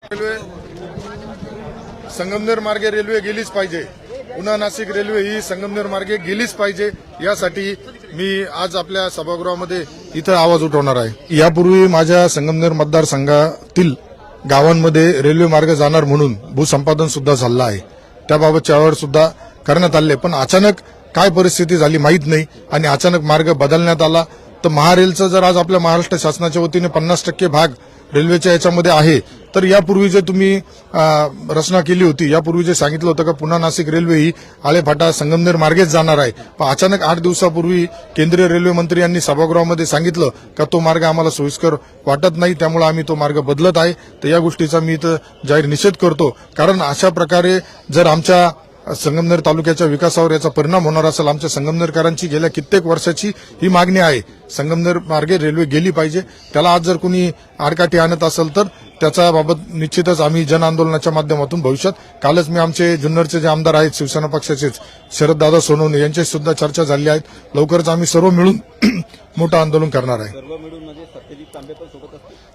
Railway Sangamner मार्गे railway गेलीच पाहिजे। पुन्हा नाशिक रेल्वे ही संगमनेर मार्गे गेलीच पाहिजे, यासाठी मी आज आपल्या सभागृहामध्ये इथं आवाज उठवणार आहे। यापूर्वी माझ्या संगमनेर मतदारसंघातील गावांमध्ये रेल्वे मार्ग जाणार म्हणून भूसंपादन सुद्धा झालं आहे, त्याबाबत चळवळ सुद्धा करण्यात आले, पण अचानक काय परिस्थिती झाली माहीत नाही आणि अचानक मार्ग बदलण्यात आला। तर महारेलचं जर आज आपल्या महाराष्ट्र शासनाच्या वतीने 50% भाग रेल्वेच्या याच्यामध्ये आहे, तर यापूर्वी जे तुम्ही रचना केली होती, यापूर्वी जे सांगितलं होतं का पुन्हा नाशिक रेल्वे ही आळेफाटा संगमनेर मार्गेच जाणार आहे, पण अचानक 8 दिवसापूर्वी केंद्रीय रेल्वे मंत्री यांनी सभागृहामध्ये सांगितलं का तो मार्ग आम्हाला सोयीस्कर वाटत नाही, त्यामुळे आम्ही तो मार्ग बदलत आहे। तर या गोष्टीचा मी इथं जाहीर निषेध करतो, कारण अशा प्रकारे जर आमच्या संगमनेर तालुक्याच्या विकासावर याचा परिणाम होणार असेल, आमच्या संगमनेरकरांची गेल्या कित्येक वर्षाची ही मागणी आहे, संगमनेर मार्गे रेल्वे गेली पाहिजे। त्याला आज जर कोणी आडकाठी आणत असेल तर त्याच्या बाबत निश्चितच आम्ही जन आंदोलनाच्या माध्यमातून भविष्यात, कालच मी आमचे जुन्नरचे जे आमदार आहेत शिवसेना पक्षाचेच शरददादा सोनवणे यांच्याशी सुद्धा चर्चा झाली आहे, लवकरच आम्ही सर्व मिळून मोठं आंदोलन करणार आहे।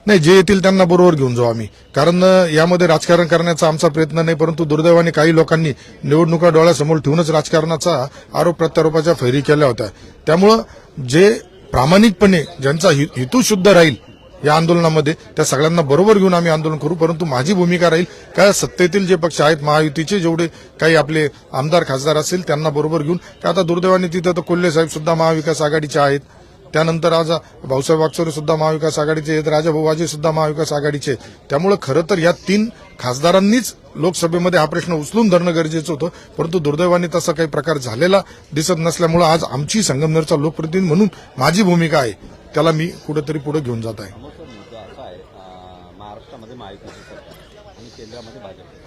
नाही, जे येतील त्यांना बरोबर घेऊन जाऊ आम्ही, कारण यामध्ये राजकारण करण्याचा आमचा प्रयत्न नाही, परंतु दुर्दैवाने काही लोकांनी निवडणुका डोळ्यासमोर ठेवूनच राजकारणाचा आरोप प्रत्यारोपाच्या फैरी केल्या होत्या। त्यामुळं जे प्रामाणिकपणे ज्यांचा हेतू शुद्ध राहील या आंदोलनामध्ये, त्या सगळ्यांना बरोबर घेऊन आम्ही आंदोलन करू। परंतु माझी भूमिका राहील का सत्तेतील जे पक्ष आहेत, महायुतीचे जेवढे काही आपले आमदार खासदार असतील त्यांना बरोबर घेऊन, का आता दुर्दैवाने तिथं तर कोल्हे साहेब सुद्धा महाविकास आघाडीचे आहेत, त्यानंतर आज भाऊसाहेब वागचौरे सुद्धा महाविकास आघाडीचे आहेत, राजाभाऊ वाजे सुद्धा महाविकास आघाडीचे। त्यामुळे खरं तर या 3 खासदारांनीच लोकसभेमध्ये हा प्रश्न उचलून धरणं गरजेचं होतं, परंतु दुर्दैवाने तसा काही प्रकार झालेला दिसत नसल्यामुळे आज आमची संगमनेरचा लोकप्रतिनिधी म्हणून माझी भूमिका आहे, त्याला मी कुठेतरी पुढे घेऊन जात आहे। महाराष्ट्रामध्ये महायुतीचे सरकार आणि केंद्रामध्ये भाजप,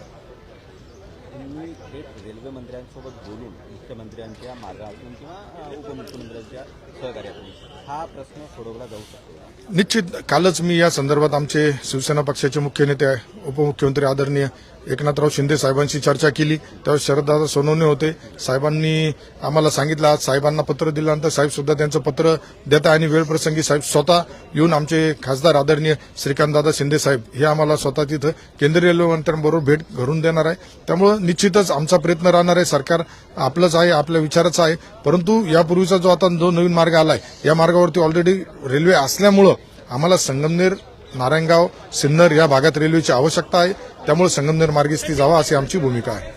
तुम्ही थेट रेल्वे मंत्र्यांसोबत बोलून मुख्यमंत्र्यांच्या मार्गातून किंवा उपमुख्यमंत्र्यांच्या सहकार्यातून हा प्रश्न सोडवला जाऊ शकतो? निश्चित, कालच मी या संदर्भात आमचे शिवसेना पक्षाचे मुख्य नेते उपमुख्यमंत्री आदरणीय एकनाथराव शिंदे साहेबांशी चर्चा केली, त्यावेळी शरददादा सोनवणे होते, साहेबांनी आम्हाला सांगितलं, आज साहेबांना पत्र दिल्यानंतर साहेब सुद्धा त्यांचं पत्र देता आणि वेळप्रसंगी साहेब स्वतः येऊन आमचे खासदार आदरणीय श्रीकांतदादा शिंदे साहेब हे आम्हाला स्वतः तिथं केंद्रीय रेल्वे मंत्र्यांबरोबर भेट घडून देणार आहे। त्यामुळे निश्चितच आमचा प्रयत्न राहणार आहे, सरकार आपलंच आहे, आपल्या विचाराचं आहे, परंतु यापूर्वीचा जो आता जो नवीन मार्ग आलाय, या मार्गावरती ऑलरेडी रेल्वे असल्यामुळं आम्हाला संगमनेर, नारायणगाव, सिन्नर या भागात रेल्वेची आवश्यकता आहे, त्यामुळे संगमनेर मार्गेच ती जावा अशी आमची भूमिका आहे।